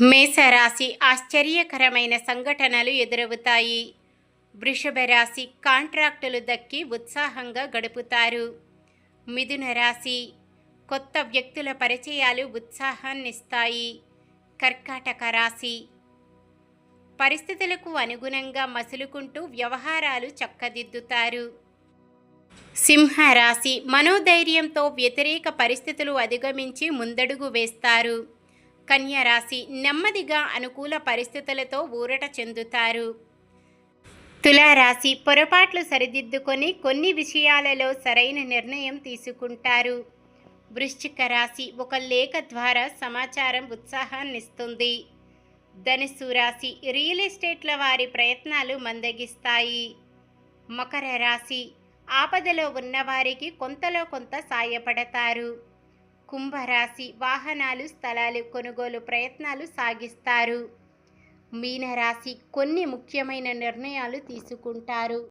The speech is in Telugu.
మేషరాశి ఆశ్చర్యకరమైన సంఘటనలు ఎదురవుతాయి. వృషభ రాశి కాంట్రాక్టులు దక్కి ఉత్సాహంగా గడుపుతారు. మిథున రాశి కొత్త వ్యక్తుల పరిచయాలు ఉత్సాహాన్నిస్తాయి. కర్కాటక రాశి పరిస్థితులకు అనుగుణంగా మసులుకుంటూ వ్యవహారాలు చక్కదిద్దుతారు. సింహరాశి మనోధైర్యంతో వ్యతిరేక పరిస్థితులు అధిగమించి ముందడుగు వేస్తారు. కన్యా రాశి నెమ్మదిగా అనుకూల పరిస్థితులతో ఊరట చెందుతారు. తులారాశి పొరపాట్లు సరిదిద్దుకొని కొన్ని విషయాలలో సరైన నిర్ణయం తీసుకుంటారు. వృశ్చిక రాశి ఒక లేఖ ద్వారా సమాచారం ఉత్సాహాన్నిస్తుంది. ధనుస్సు రాశి రియల్ ఎస్టేట్ల వారి ప్రయత్నాలు మందగిస్తాయి. మకర రాశి ఆపదలో ఉన్నవారికి కొంతలో కొంత సాయపడతారు. కుంభరాశి వాహనాలు స్థలాలు కొనుగోలు ప్రయత్నాలు సాగిస్తారు. మీనరాశి కొన్ని ముఖ్యమైన నిర్ణయాలు తీసుకుంటారు.